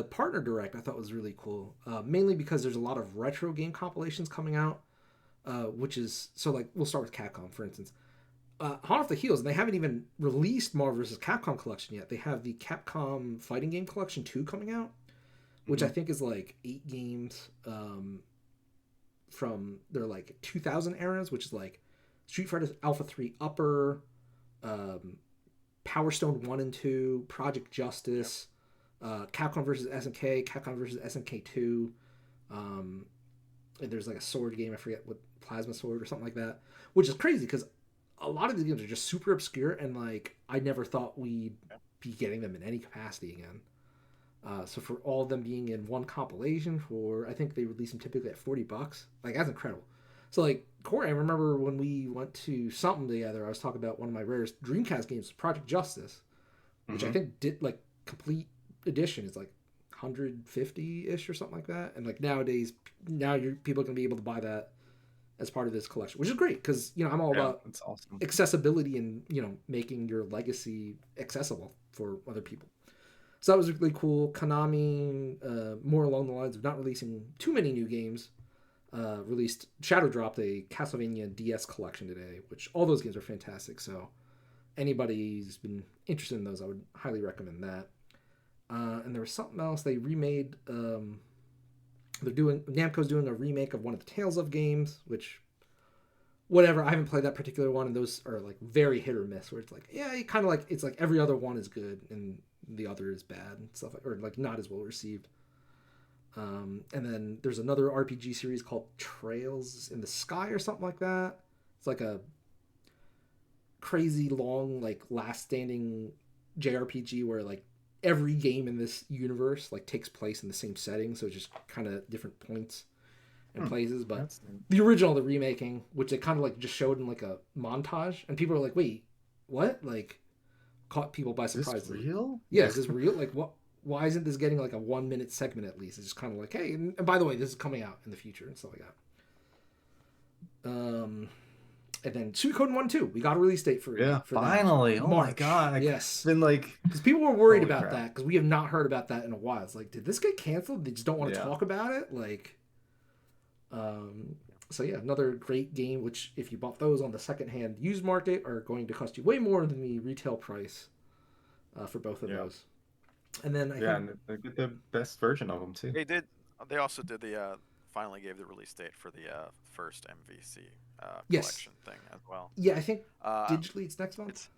S3: partner direct, I thought was really cool. Mainly because there's a lot of retro game compilations coming out, which is so like we'll start with Capcom for instance. Hot off the heels, and they haven't even released Marvel vs. Capcom collection yet. They have the Capcom Fighting Game Collection 2 coming out, which I
S1: Hmm.
S3: think is like 8 games from their like 2000 eras, which is like Street Fighter Alpha 3 Upper, um, Power Stone 1 and 2, Project Justice, Capcom versus SNK, Capcom versus SNK 2. Um, and there's like a sword game, I forget what, Plasma Sword or something like that, which is crazy because a lot of these games are just super obscure and like I never thought we'd be getting them in any capacity again. So for all of them being in one compilation for, I think they release them typically at $40, like that's incredible. So like Corey, I remember when we went to something together, I was talking about one of my rarest Dreamcast games, Project Justice, which I
S1: Hmm.
S3: think did like complete edition is like 150 ish or something like that. And like nowadays, now people are gonna be able to buy that as part of this collection, which is great because I'm all
S1: Yeah,
S3: about
S1: it's awesome.
S3: accessibility and making your legacy accessible for other people. So that was really cool. Konami, more along the lines of not releasing too many new games, released Shadow dropped a Castlevania DS collection today, which all those games are fantastic. So anybody's been interested in those, I would highly recommend that. And there was something else they remade. Namco's doing a remake of one of the Tales of games, which whatever. I haven't played that particular one, and those are like very hit or miss. Where it's like, yeah, it kind of like it's like every other one is good and the other is bad and stuff like, or like not as well received. And then there's another RPG series called Trails in the Sky or something like that. It's like a crazy long like last standing JRPG where like every game in this universe like takes place in the same setting, so it's just kind of different points and
S1: Hmm.
S3: places. But
S1: That's neat.
S3: the original, the remaking, which they kind of like just showed in like a montage, and people are like, "Wait, what?" Like caught people by
S1: Is this
S3: surprise. Like,
S1: real?
S3: yeah, is this real? Like, what? Why isn't this getting like a 1 minute segment at least? It's just kind of like, hey, and by the way, this is coming out in the future and stuff like that. And then Suikoden 1 2. We got a release date for
S1: Yeah,
S3: for that.
S1: finally. Oh my
S3: March.
S1: God. It's
S3: Yes.
S1: been like,
S3: Because people were worried
S1: holy
S3: about
S1: crap.
S3: that because we have not heard about that in a while. It's like, did this get canceled? They just don't want to
S1: Yeah.
S3: talk about it? Like, um, So yeah, another great game. Which if you bought those on the secondhand used market, are going to cost you way more than the retail price for both of
S1: Yeah.
S3: those. And then I
S1: Yeah,
S3: think
S1: and they get the best version of them too.
S2: They did. They also did the finally gave the release date for the first MVC
S3: yes,
S2: collection thing as well.
S3: yeah, I think
S2: Uh,
S3: digitally it's next month.
S2: it's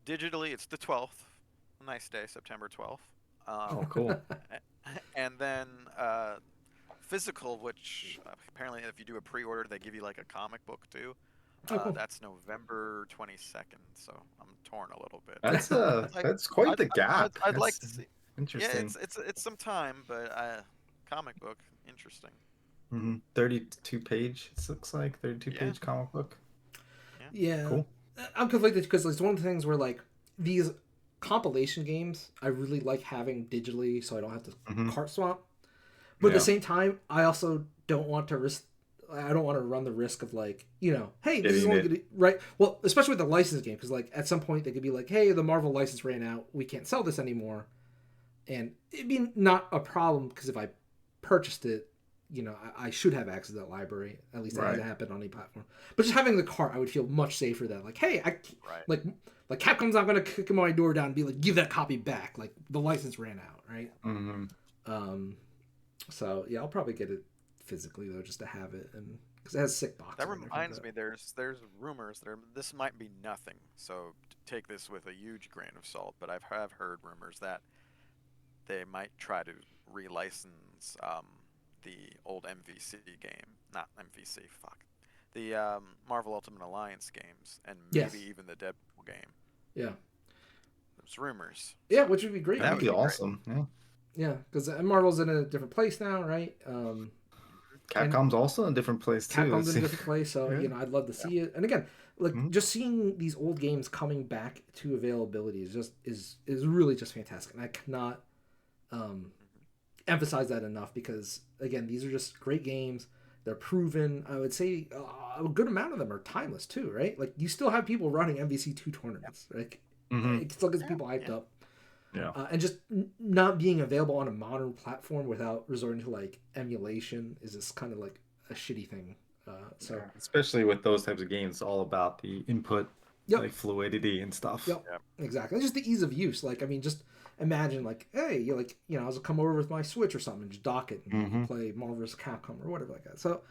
S2: digitally. It's the 12th. Nice day, September 12th. Um,
S1: Oh, cool.
S2: and then physical, which apparently if you do a pre-order, they give you like a comic book too.
S3: Oh, cool.
S2: That's November 22nd. So I'm torn a little bit. Like
S1: That's quite
S2: I'd,
S1: the gap.
S2: I'd like to
S1: That's
S2: see. Yeah,
S1: interesting.
S2: it's some time, but comic book interesting.
S1: 32 page, it looks like
S2: Yeah,
S1: 32-page comic book.
S2: yeah.
S3: Yeah,
S1: Cool.
S3: I'm conflicted because it's one of the things where like these compilation games, I really like having digitally, so I don't have to
S1: Hmm.
S3: cart swap. But at the
S1: Yeah,
S3: same time, I also don't want to risk. I don't want to run the risk of like, hey, this is
S1: getting
S3: only
S1: it.
S3: going to right. Well, especially with the license game, because like at some point they could be like, hey, the Marvel license ran out, we can't sell this anymore, and it'd be not a problem because if I purchased it, I should have access to that library. At least that
S1: Right.
S3: hasn't happened on any platform. But just having the cart, I would feel much safer that like, hey,
S2: Right.
S3: like like Capcom's not going to kick my door down and be like, give that copy back. Like the license ran out, right?
S1: Hmm.
S3: Um, so yeah, I'll probably get it physically though, just to have it, and because it has sick box
S2: That
S3: art and everything.
S2: reminds me, there's rumors there. This might be nothing, so take this with a huge grain of salt. But have heard rumors that they might try to relicense the old MVC game, not MVC, fuck, the Marvel Ultimate Alliance games, and maybe
S3: Yes,
S2: even the Deadpool game.
S3: yeah,
S2: There's rumors,
S3: yeah,
S2: so
S3: which would be great
S2: that
S1: That'd
S2: would
S1: be
S3: because
S2: be great.
S1: awesome. Yeah.
S3: yeah, because Marvel's in a different place now, right? And
S1: Capcom's also in a different place too.
S3: Capcom's
S1: Let's
S3: in a
S1: see.
S3: different place, so
S1: Yeah.
S3: I'd love to
S2: Yeah.
S3: see it. And again, like
S1: Mhm.
S3: just seeing these old games coming back to availability is just is really just fantastic, and I cannot um,
S2: Hmm.
S3: emphasize that enough because again, these are just great games. They're proven. I would say a good amount of them are timeless too, right? Like you still have people running MVC2
S2: Yep.
S3: tournaments, right?
S1: Hmm.
S3: It still gets
S2: Yeah.
S3: people hyped
S2: Yeah.
S3: up,
S1: Yeah.
S3: and just not being available on a modern platform without resorting to like emulation is just kind of like a shitty thing. So
S1: Yeah. Especially with those types of games, it's all about the input,
S3: yep,
S1: like fluidity and stuff.
S3: yep,
S2: Yep.
S3: exactly. And just the ease of use. Like I mean, just imagine like, hey, you like I'll just come over with my Switch or something, and just dock it, and we can
S1: Hmm.
S3: play Marvel vs. Capcom or whatever like that. So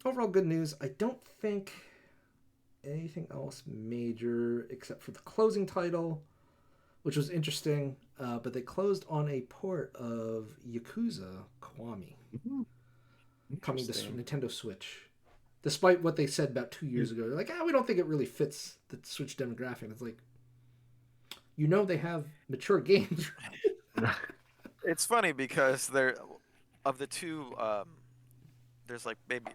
S3: overall, good news. I don't think anything else major except for the closing title, which was interesting. But they closed on a port of Yakuza Kiwami coming to
S1: Interesting.
S3: Nintendo Switch. Despite what they said about 2 years ago, they're like, we don't think it really fits the Switch demographic. It's like, they have mature games.
S2: It's funny because there, of the two, there's like maybe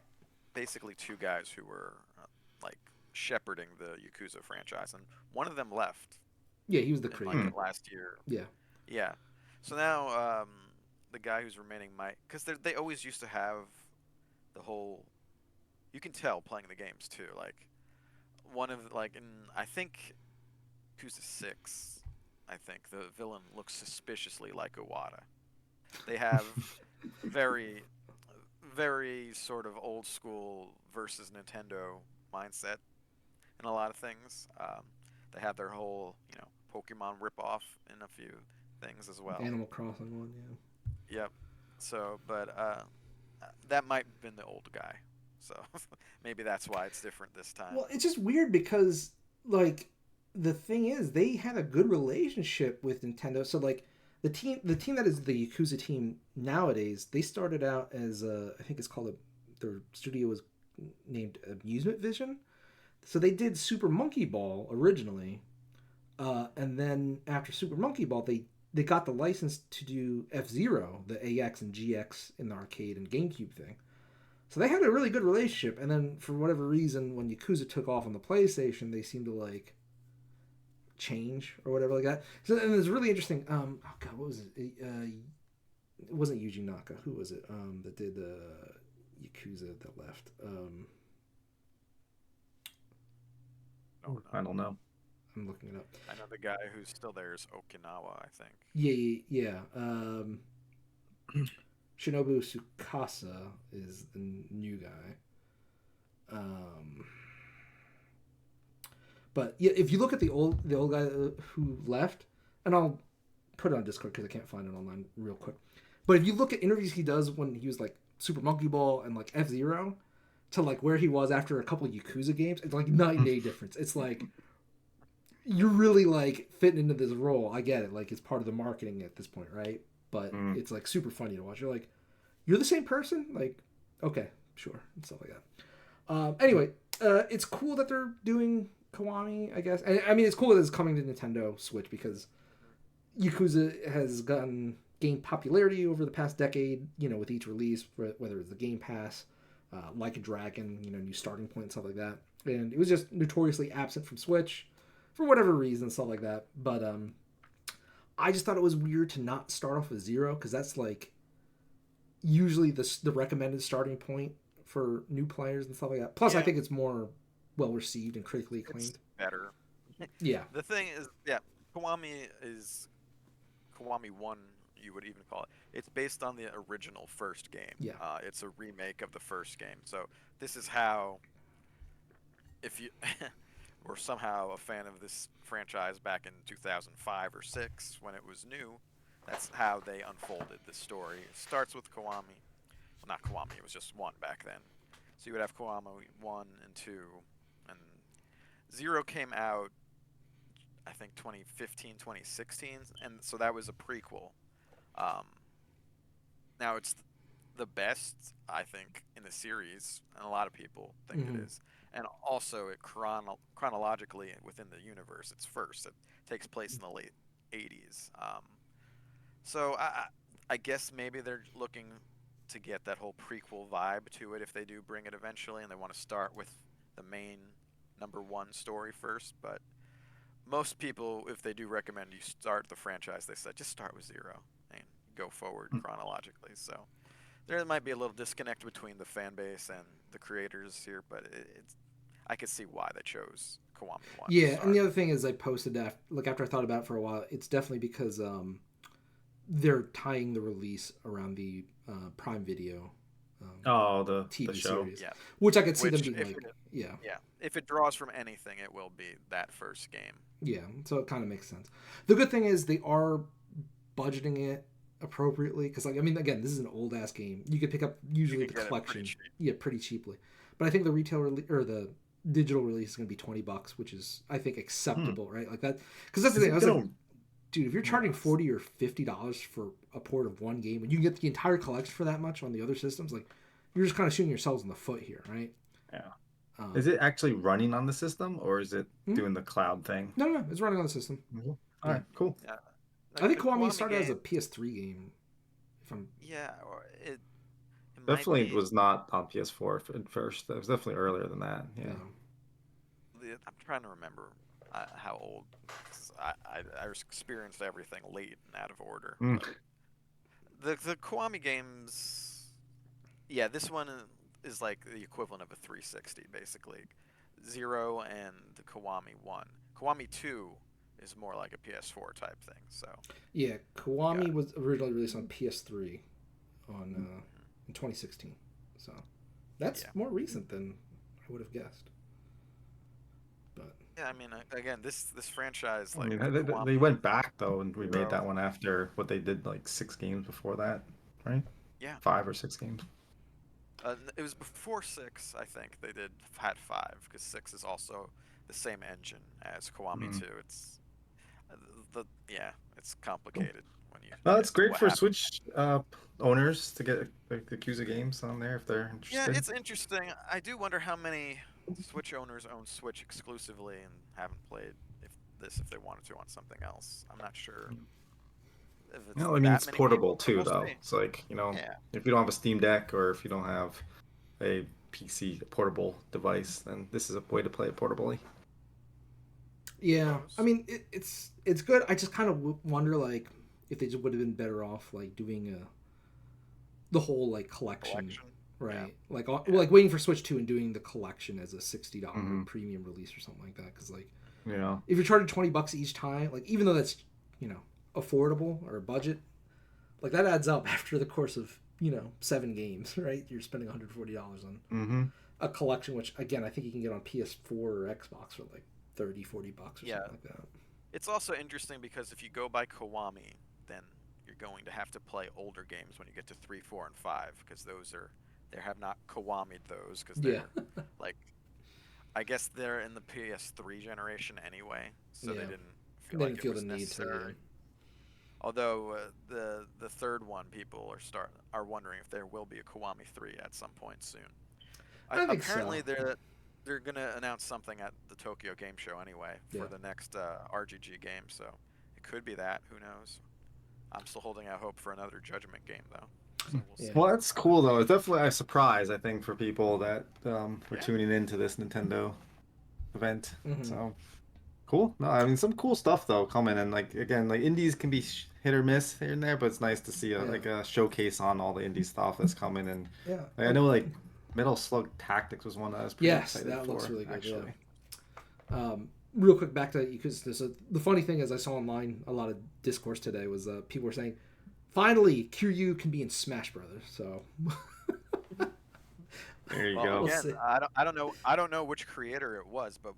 S2: basically two guys who were like shepherding the Yakuza franchise, and one of them left
S3: Yeah, he was the
S2: in like
S3: creator.
S1: Hmm.
S2: the last year.
S3: Yeah,
S2: Yeah. So now the guy who's remaining might, because they always used to have the whole. You can tell playing the games too. Like one of like in I think Yakuza 6, I think the villain looks suspiciously like Iwata. They have very very sort of old school versus Nintendo mindset in a lot of things. They have their whole, Pokemon ripoff in a few things as well.
S3: Animal Crossing one. Yeah.
S2: Yep. So, but that might have been the old guy. So maybe that's why it's different this time.
S3: Well, it's just weird because like the thing is they had a good relationship with Nintendo. So like the team that is the Yakuza team nowadays, they started out as I think it's called their studio was named Amusement Vision. So they did Super Monkey Ball originally, and then after Super Monkey Ball, they got the license to do F Zero, the AX and GX in the arcade and GameCube thing. So they had a really good relationship, and then for whatever reason, when Yakuza took off on the PlayStation, they seemed to like change or whatever like that. So and it's really interesting. Oh god, what was it? It wasn't Yuji Naka. Who was it? That did Yakuza that left.
S2: No,
S1: I
S2: no.
S1: don't know.
S3: I'm looking it up.
S2: I know the guy who's still there is Okinawa, I think.
S3: Yeah, yeah, yeah. Shinobu Tsukasa is the new guy. But yeah, if you look at the old guy who left, and I'll put it on Discord because I can't find it online real quick. But if you look at interviews he does when he was like Super Monkey Ball and like F-Zero to like where he was after a couple of Yakuza games, it's like night and day difference. It's like you're really like fitting into this role. I get it, like it's part of the marketing at this point, right? But it's like super funny to watch. You're like, you're the same person? Like, okay, sure, and stuff like that. Anyway, it's cool that they're doing Kiwami, I guess. And I mean, it's cool that it's coming to Nintendo Switch because Yakuza has gained popularity over the past decade, you know, with each release, whether it's the Game Pass, Like a Dragon, you know, new starting point, stuff like that. And it was just notoriously absent from Switch for whatever reason, stuff like that. But I just thought it was weird to not start off with 0 because that's like usually the recommended starting point for new players and stuff like that. Plus, I think it's more well received and critically acclaimed.
S2: It's better.
S3: Yeah.
S2: The thing is, Kiwami is Kiwami 1, you would even call it. It's based on the original first game.
S3: Yeah.
S2: It's a remake of the first game. So this is how, if you were somehow a fan of this franchise back in 2005 or 6 when it was new, that's how they unfolded the story. It starts with Kiwami. Well, not Kiwami, it was just 1 back then. So you would have Kiwami 1 and 2, and 0 came out, I think 2015, 2016, and so that was a prequel. Now it's the best, I think, in the series, and a lot of people think it is. And also, it chronologically within the universe, it's first. It takes place in the late 80s. So I guess maybe they're looking to get that whole prequel vibe to it if they do bring it eventually, and they want to start with the main #1 story first. But most people, if they do recommend you start the franchise, they said just start with 0 and go forward chronologically. So there might be a little disconnect between the fan base and the creators here, but I could see why they chose Kiwami 1.
S3: Yeah, and the other thing is I posted that after I thought about it for a while, it's definitely because they're tying the release around the Prime Video
S1: the
S3: TV
S1: show.
S3: series, which I could see them being like,
S2: yeah. If it draws from anything, it will be that first game.
S3: Yeah, so it kind of makes sense. The good thing is they are budgeting it appropriately because, like, I mean, again, this is an old ass game. You could pick up usually the collection, pretty cheaply. But I think the retail or the digital release is going to be $20, which is, I think, acceptable, right? Like that, because that's the thing. I was like, dude, if you're charging $40 or $50 for a port of one game, and you can get the entire collection for that much on the other systems, like, you're just kind of shooting yourselves in the foot here, right?
S1: Yeah. Is it actually running on the system, or is it doing the cloud thing?
S3: No, it's running on the system.
S1: All right, cool.
S2: Yeah.
S3: I think Kiwami started as a PS3 game.
S2: Or it
S1: definitely was not on PS4 at first. It was definitely earlier than that. Yeah.
S2: I'm trying to remember how old. I experienced everything late and out of order. The Kiwami games, this one is like the equivalent of a 360, basically. 0 and the Kiwami 1. Kiwami 2 is more like a PS4 type thing. So
S3: yeah, Kiwami was originally released on PS3 in 2016. So that's more recent than I would have guessed. But
S2: yeah, I mean, again, this franchise, like,
S1: I mean, they went back though and remade that one after what they did like 6 games before that, right?
S2: Yeah,
S1: 5 or 6 games.
S2: It was before 6, I think. They had 5 because 6 is also the same engine as Kiwami 2. It's it's complicated when you.
S1: Well, it's great for Switch owners to get the Yakuza games on there if they're interested.
S2: Yeah, it's interesting. I do wonder how many Switch owners own Switch exclusively and haven't played if they wanted to on something else. I'm not sure.
S1: No, I mean, it's portable too, though. It's like, if you don't have a Steam Deck or if you don't have a PC portable device, then this is a way to play it portably.
S3: Yeah, I mean, it's good. I just kind of wonder, like, if they just would have been better off, like, doing the whole, like, collection. Right? Yeah. Like waiting for Switch 2 and doing the collection as a $60 premium release or something like that. Because, like, if you're charging $20 each time, like, even though that's, affordable or budget, like, that adds up after the course of 7 games, right? You're spending $140 on
S1: Mm-hmm.
S3: a collection, which again I think you can get on PS4 or Xbox for like 30-40 bucks or
S2: Yeah,
S3: something like that.
S2: it's also interesting because if you go by Kiwami, then you're going to have to play older games when you get to 3, 4, and 5 because they have not Kiwami'd those because
S3: Yeah,
S2: they're like I guess they're in the PS3 generation anyway, so they
S3: yeah.
S2: didn't feel
S3: They
S2: like
S3: didn't
S2: it
S3: feel the
S2: was
S3: need to. Yeah.
S2: necessary. Although the third one, people are wondering if there will be a Kiwami 3 at some point soon.
S3: I think
S2: Apparently,
S3: so.
S2: they're gonna announce something at the Tokyo Game Show anyway
S3: Yeah.
S2: for the next RGG game, so it could be that. Who knows? I'm still holding out hope for another Judgment game though, so we'll
S3: Yeah.
S2: see.
S1: Well, that's cool though. It's definitely a surprise, I think, for people that were
S2: Yeah,
S1: tuning into this Nintendo event.
S3: Hmm.
S1: So cool. No, I mean some cool stuff though coming, and like again, like indies can be hit or miss here and there, but it's nice to see
S3: Yeah.
S1: like a showcase on all the indie stuff that's coming. And
S3: Yeah.
S1: like, I know like Metal Slug Tactics was one that I was pretty
S3: Yes,
S1: excited
S3: that looks
S1: for,
S3: really good. Yeah.
S1: actually.
S3: Real quick back to because the funny thing is I saw online a lot of discourse today was people were saying finally Kiryu can be in Smash Brothers. So
S1: There you
S2: well,
S1: go.
S2: again,
S3: see.
S2: I don't know which creator it was, but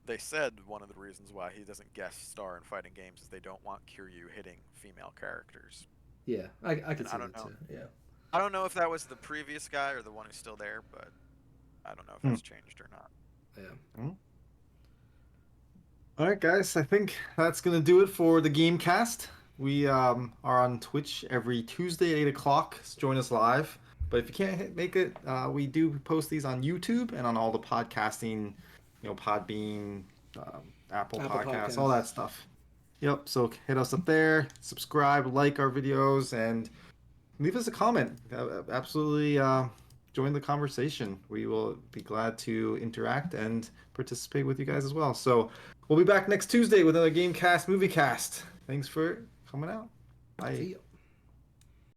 S2: they said one of the reasons why he doesn't guest star in fighting games is they don't want Kiryu hitting female characters.
S3: Yeah, I
S2: And
S3: could see
S2: I don't
S3: that
S2: know.
S3: too. Yeah.
S2: I don't know if that was the previous guy or the one who's still there, but I don't know if
S1: Hmm.
S2: that's changed or not.
S3: Yeah.
S1: Hmm. All right, guys. I think that's gonna do it for the Gamecast. We are on Twitch every Tuesday at 8 o'clock. So join us live. But if you can't make it, we do post these on YouTube and on all the podcasting, Podbean, Apple
S3: Apple
S1: Podcasts, all that
S3: Podcasts.
S1: stuff. Yep. So hit us up there, subscribe, like our videos, and leave us a comment. Absolutely join the conversation. We will be glad to interact and participate with you guys as well. So we'll be back next Tuesday with another Gamecast movie cast. Thanks for coming out. Bye.
S3: See ya.